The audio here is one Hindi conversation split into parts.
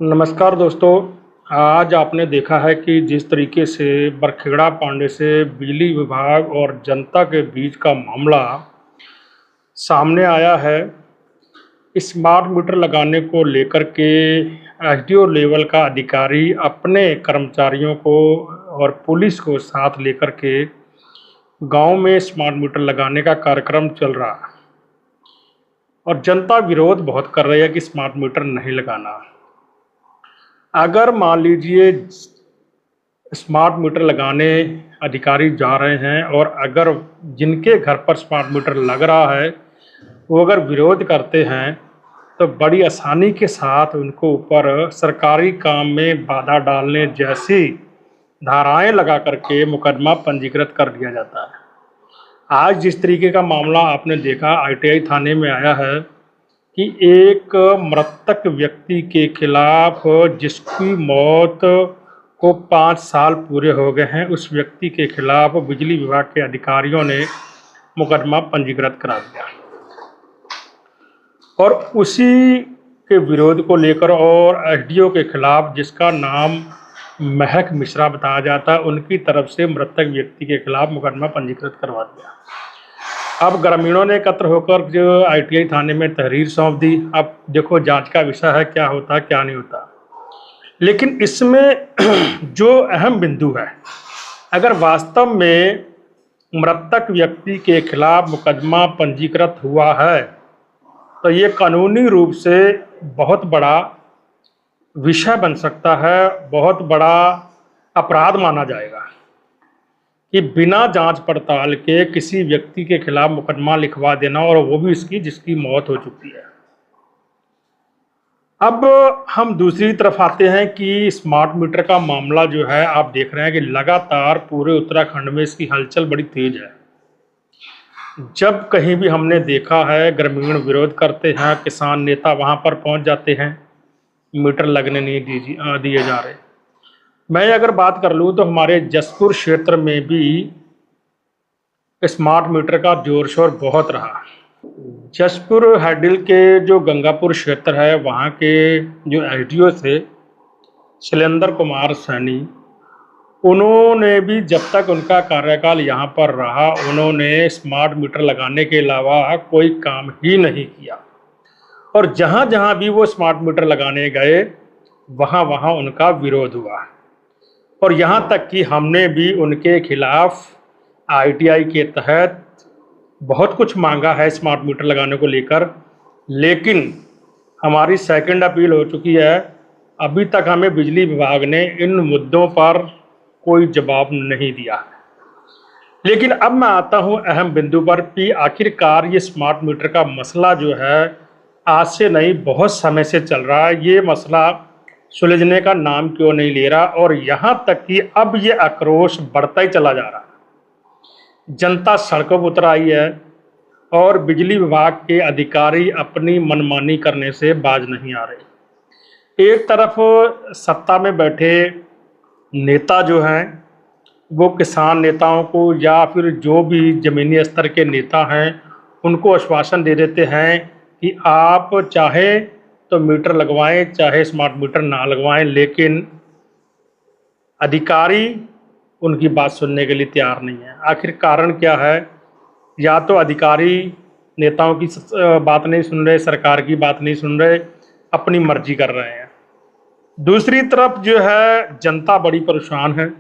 नमस्कार दोस्तों। आज आपने देखा है कि जिस तरीके से बरखेड़ा पांडे से बिजली विभाग और जनता के बीच का मामला सामने आया है। स्मार्ट मीटर लगाने को लेकर के एसडीओ लेवल का अधिकारी अपने कर्मचारियों को और पुलिस को साथ लेकर के गांव में स्मार्ट मीटर लगाने का कार्यक्रम चल रहा है और जनता विरोध बहुत कर रही है कि स्मार्ट मीटर नहीं लगाना। अगर मान लीजिए स्मार्ट मीटर लगाने अधिकारी जा रहे हैं और अगर जिनके घर पर स्मार्ट मीटर लग रहा है वो अगर विरोध करते हैं तो बड़ी आसानी के साथ उनको ऊपर सरकारी काम में बाधा डालने जैसी धाराएं लगा करके मुकदमा पंजीकृत कर दिया जाता है। आज जिस तरीके का मामला आपने देखा आईटीआई थाने में आया है कि एक मृतक व्यक्ति के खिलाफ जिसकी मौत को 5 साल पूरे हो गए हैं, उस व्यक्ति के खिलाफ बिजली विभाग के अधिकारियों ने मुकदमा पंजीकृत करा दिया और उसी के विरोध को लेकर और एसडीओ के खिलाफ जिसका नाम महक मिश्रा बताया जाता है, उनकी तरफ से मृतक व्यक्ति के खिलाफ मुकदमा पंजीकृत करवा दिया। अब ग्रामीणों ने एकत्र होकर जो आईटीआई थाने में तहरीर सौंप दी। अब देखो जांच का विषय है, क्या होता क्या नहीं होता। लेकिन इसमें जो अहम बिंदु है, अगर वास्तव में मृतक व्यक्ति के खिलाफ मुकदमा पंजीकृत हुआ है तो ये कानूनी रूप से बहुत बड़ा विषय बन सकता है, बहुत बड़ा अपराध माना जाएगा कि बिना जांच पड़ताल के किसी व्यक्ति के खिलाफ मुकदमा लिखवा देना, और वो भी इसकी जिसकी मौत हो चुकी है। अब हम दूसरी तरफ आते हैं कि स्मार्ट मीटर का मामला जो है आप देख रहे हैं कि लगातार पूरे उत्तराखंड में इसकी हलचल बड़ी तेज है। जब कहीं भी हमने देखा है ग्रामीण विरोध करते हैं, किसान नेता वहां पर पहुंच जाते हैं, मीटर लगने नहीं दिए जा रहे। मैं अगर बात कर लूँ तो हमारे जसपुर क्षेत्र में भी स्मार्ट मीटर का जोर शोर बहुत रहा। जसपुर हैडिल के जो गंगापुर क्षेत्र है वहाँ के जो एसडीओ थे शैलेंद्र कुमार सैनी, उन्होंने भी जब तक उनका कार्यकाल यहाँ पर रहा उन्होंने स्मार्ट मीटर लगाने के अलावा कोई काम ही नहीं किया। और जहाँ जहाँ भी वो स्मार्ट मीटर लगाने गए वहाँ वहाँ उनका विरोध हुआ और यहाँ तक कि हमने भी उनके खिलाफ आईटीआई के तहत बहुत कुछ मांगा है स्मार्ट मीटर लगाने को लेकर, लेकिन हमारी सेकंड अपील हो चुकी है। अभी तक हमें बिजली विभाग ने इन मुद्दों पर कोई जवाब नहीं दिया। लेकिन अब मैं आता हूँ अहम बिंदु पर कि आखिरकार ये स्मार्ट मीटर का मसला जो है आज से नहीं बहुत समय से चल रहा है। ये मसला सुलझने का नाम क्यों नहीं ले रहा, और यहाँ तक कि अब ये आक्रोश बढ़ता ही चला जा रहा है। जनता सड़कों पर उतर आई है और बिजली विभाग के अधिकारी अपनी मनमानी करने से बाज नहीं आ रहे। एक तरफ सत्ता में बैठे नेता जो हैं वो किसान नेताओं को या फिर जो भी ज़मीनी स्तर के नेता हैं उनको आश्वासन दे देते हैं कि आप चाहे तो मीटर लगवाएं चाहे स्मार्ट मीटर ना लगवाएं, लेकिन अधिकारी उनकी बात सुनने के लिए तैयार नहीं है। आखिर कारण क्या है? या तो अधिकारी नेताओं की बात नहीं सुन रहे, सरकार की बात नहीं सुन रहे, अपनी मर्जी कर रहे हैं। दूसरी तरफ जो है जनता बड़ी परेशान है,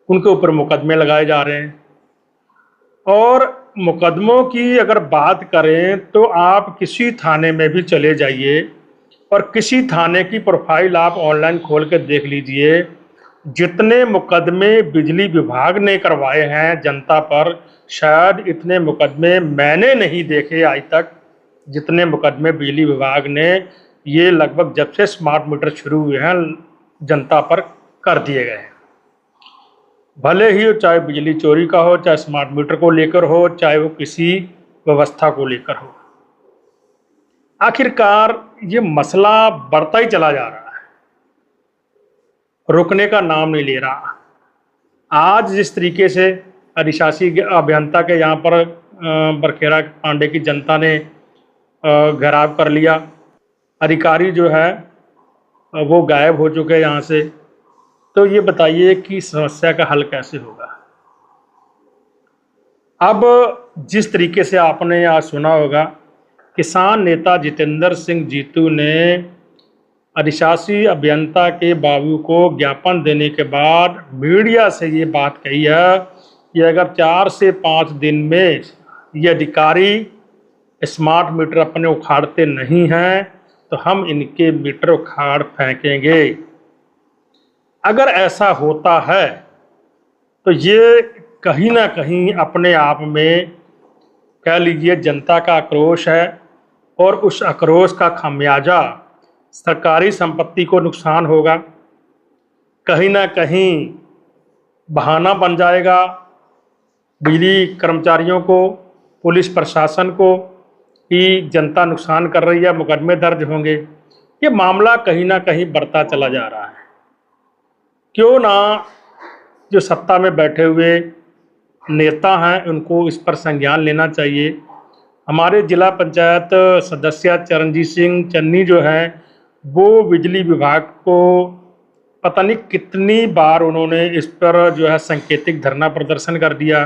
उनके ऊपर मुकदमे लगाए जा रहे हैं। और मुकदमों की अगर बात करें तो आप किसी थाने में भी चले जाइए और किसी थाने की प्रोफाइल आप ऑनलाइन खोल कर देख लीजिए, जितने मुकदमे बिजली विभाग ने करवाए हैं जनता पर, शायद इतने मुकदमे मैंने नहीं देखे आज तक जितने मुकदमे बिजली विभाग ने ये लगभग जब से स्मार्ट मीटर शुरू हुए हैं जनता पर कर दिए गए हैं। भले ही चाहे बिजली चोरी का हो, चाहे स्मार्ट मीटर को लेकर हो, चाहे वो किसी व्यवस्था को लेकर हो, आखिरकार ये मसला बढ़ता ही चला जा रहा है, रुकने का नाम नहीं ले रहा। आज जिस तरीके से अधिशासी अभियंता के यहाँ पर बरखेड़ा पांडे की जनता ने घेराव कर लिया, अधिकारी जो है वो गायब हो चुके हैं यहाँ से। तो ये बताइए कि समस्या का हल कैसे होगा। अब जिस तरीके से आपने आज सुना होगा, किसान नेता जितेंद्र सिंह जीतू ने अधिशासी अभियंता के बाबू को ज्ञापन देने के बाद मीडिया से ये बात कही है कि अगर 4 से 5 दिन में ये अधिकारी स्मार्ट मीटर अपने उखाड़ते नहीं हैं तो हम इनके मीटर उखाड़ फेंकेंगे। अगर ऐसा होता है तो ये कहीं ना कहीं अपने आप में कह लीजिए जनता का आक्रोश है, और उस आक्रोश का खामियाजा सरकारी संपत्ति को नुकसान होगा। कहीं ना कहीं बहाना बन जाएगा बिजली कर्मचारियों को, पुलिस प्रशासन को, कि जनता नुकसान कर रही है, मुकदमे दर्ज होंगे। ये मामला कहीं ना कहीं बढ़ता चला जा रहा है। क्यों ना जो सत्ता में बैठे हुए नेता हैं उनको इस पर संज्ञान लेना चाहिए। हमारे जिला पंचायत सदस्य चरणजीत सिंह चन्नी जो हैं, वो बिजली विभाग को पता नहीं कितनी बार उन्होंने इस पर जो है सांकेतिक धरना प्रदर्शन कर दिया,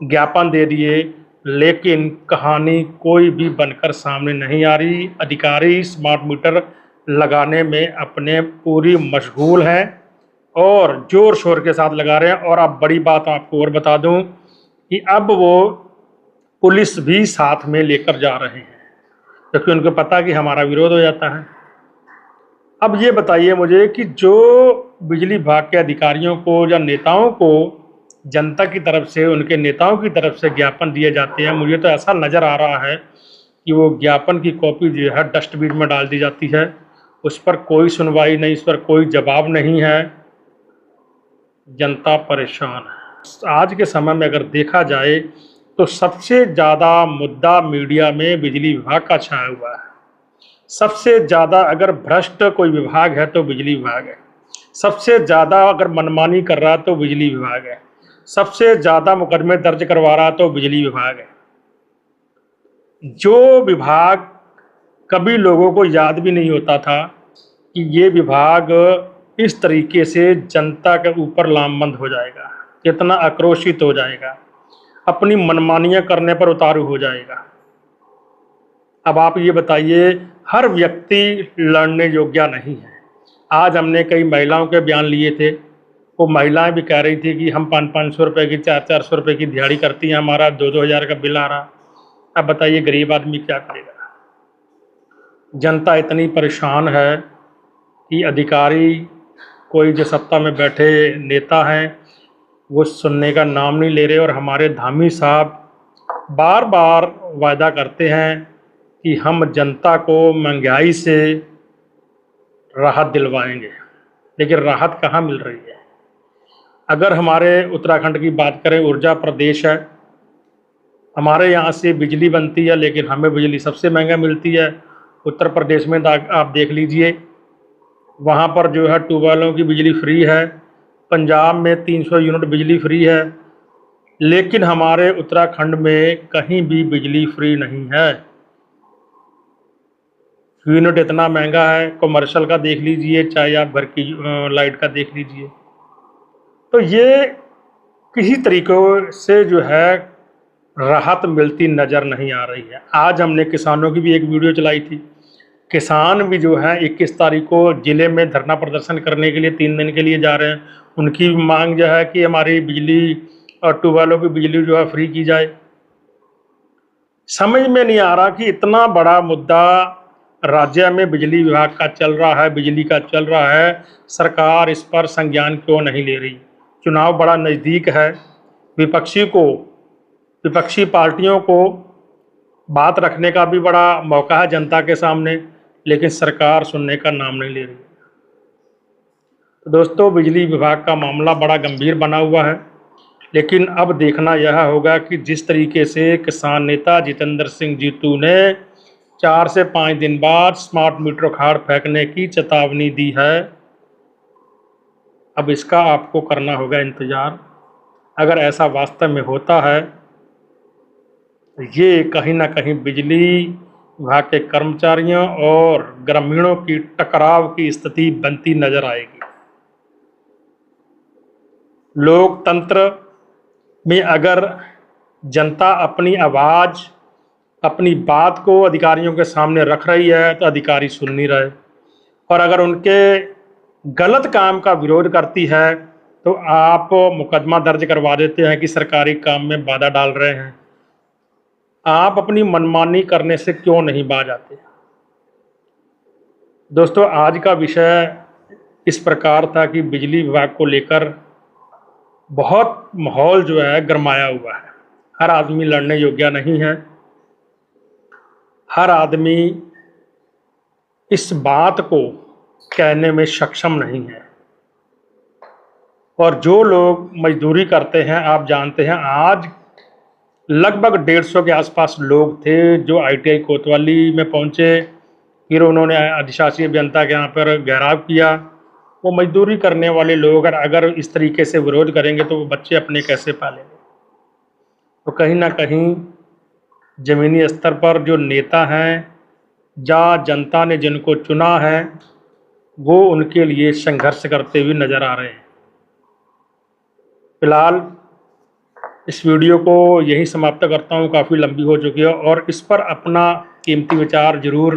ज्ञापन दे दिए, लेकिन कहानी कोई भी बनकर सामने नहीं आ रही। अधिकारी स्मार्ट मीटर लगाने में अपने पूरी मशगूल हैं और ज़ोर शोर के साथ लगा रहे हैं। और अब बड़ी बात आपको और बता दूं कि अब वो पुलिस भी साथ में लेकर जा रहे हैं, क्योंकि उनको पता कि हमारा विरोध हो जाता है। अब ये बताइए मुझे कि जो बिजली विभाग के अधिकारियों को या नेताओं को जनता की तरफ से, उनके नेताओं की तरफ से ज्ञापन दिए जाते हैं, मुझे तो ऐसा नज़र आ रहा है कि वो ज्ञापन की कॉपी जो है डस्टबिन में डाल दी जाती है, उस पर कोई सुनवाई नहीं, उस पर कोई जवाब नहीं है। जनता परेशान है। आज के समय में अगर देखा जाए तो सबसे ज़्यादा मुद्दा मीडिया में बिजली विभाग का छाया हुआ है। सबसे ज़्यादा अगर भ्रष्ट कोई विभाग है तो बिजली विभाग है। सबसे ज़्यादा अगर मनमानी कर रहा है तो बिजली विभाग है। सबसे ज़्यादा मुकदमे दर्ज करवा रहा तो बिजली विभाग है। जो विभाग कभी लोगों को याद भी नहीं होता था कि ये विभाग इस तरीके से जनता के ऊपर लामबंद हो जाएगा, कितना आक्रोशित हो जाएगा, अपनी मनमानियां करने पर उतारू हो जाएगा। अब आप ये बताइए, हर व्यक्ति लड़ने योग्य नहीं है। आज हमने कई महिलाओं के बयान लिए थे, वो महिलाएं भी कह रही थी कि हम 500-500 रुपये की, 400-400 रुपये की दिहाड़ी करती हैं, हमारा 2-2 हज़ार का बिल आ रहा। अब बताइए गरीब आदमी क्या करेगा। जनता इतनी परेशान है कि अधिकारी, कोई जो सत्ता में बैठे नेता हैं, वो सुनने का नाम नहीं ले रहे। और हमारे धामी साहब बार बार वायदा करते हैं कि हम जनता को महंगाई से राहत दिलवाएंगे, लेकिन राहत कहाँ मिल रही है। अगर हमारे उत्तराखंड की बात करें, ऊर्जा प्रदेश है, हमारे यहाँ से बिजली बनती है, लेकिन हमें बिजली सबसे महंगा मिलती है। उत्तर प्रदेश में आप देख लीजिए, वहाँ पर जो है ट्यूबवेलों की बिजली फ्री है। पंजाब में 300 यूनिट बिजली फ्री है, लेकिन हमारे उत्तराखंड में कहीं भी बिजली फ्री नहीं है। यूनिट इतना महंगा है, कमर्शियल का देख लीजिए, चाहे आप घर की लाइट का देख लीजिए। तो ये किसी तरीके से जो है राहत मिलती नज़र नहीं आ रही है। आज हमने किसानों की भी एक वीडियो चलाई थी। किसान भी जो है 21 तारीख को ज़िले में धरना प्रदर्शन करने के लिए 3 दिन के लिए जा रहे हैं। उनकी मांग जो है कि हमारी बिजली और ट्यूबवेलों की बिजली जो है फ्री की जाए। समझ में नहीं आ रहा कि इतना बड़ा मुद्दा राज्य में बिजली विभाग का चल रहा है, बिजली का चल रहा है, सरकार इस पर संज्ञान क्यों नहीं ले रही। चुनाव बड़ा नज़दीक है, विपक्षी पार्टियों को बात रखने का भी बड़ा मौका है जनता के सामने, लेकिन सरकार सुनने का नाम नहीं ले रही। तो दोस्तों, बिजली विभाग का मामला बड़ा गंभीर बना हुआ है, लेकिन अब देखना यह होगा कि जिस तरीके से किसान नेता जितेंद्र सिंह जीतू ने 4 से 5 दिन बाद स्मार्ट मीटर उखाड़ फेंकने की चेतावनी दी है, अब इसका आपको करना होगा इंतज़ार। अगर ऐसा वास्तव में होता है, ये कहीं ना कहीं बिजली विभाग के कर्मचारियों और ग्रामीणों की टकराव की स्थिति बनती नजर आएगी। लोकतंत्र में अगर जनता अपनी आवाज़, अपनी बात को अधिकारियों के सामने रख रही है तो अधिकारी सुन नहीं रहे, और अगर उनके गलत काम का विरोध करती है तो आप मुकदमा दर्ज करवा देते हैं कि सरकारी काम में बाधा डाल रहे हैं। आप अपनी मनमानी करने से क्यों नहीं बाज आते? दोस्तों, आज का विषय इस प्रकार था कि बिजली विभाग को लेकर बहुत माहौल जो है गरमाया हुआ है। हर आदमी लड़ने योग्य नहीं है, हर आदमी इस बात को कहने में सक्षम नहीं है, और जो लोग मजदूरी करते हैं, आप जानते हैं आज लगभग 150 के आसपास लोग थे जो ITI कोतवाली में पहुंचे, फिर उन्होंने अधिशासी अभियंता के यहाँ पर घेराव किया। वो मजदूरी करने वाले लोग अगर इस तरीके से विरोध करेंगे तो वो बच्चे अपने कैसे पालेंगे? तो कहीं ना कहीं ज़मीनी स्तर पर जो नेता हैं या जनता ने जिनको चुना है वो उनके लिए संघर्ष करते हुए नज़र आ रहे हैं। फिलहाल इस वीडियो को यहीं समाप्त करता हूँ, काफ़ी लंबी हो चुकी है, और इस पर अपना कीमती विचार ज़रूर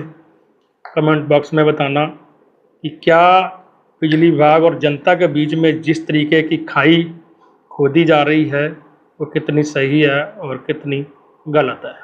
कमेंट बॉक्स में बताना कि क्या बिजली विभाग और जनता के बीच में जिस तरीके की खाई खोदी जा रही है वो कितनी सही है और कितनी गलत है।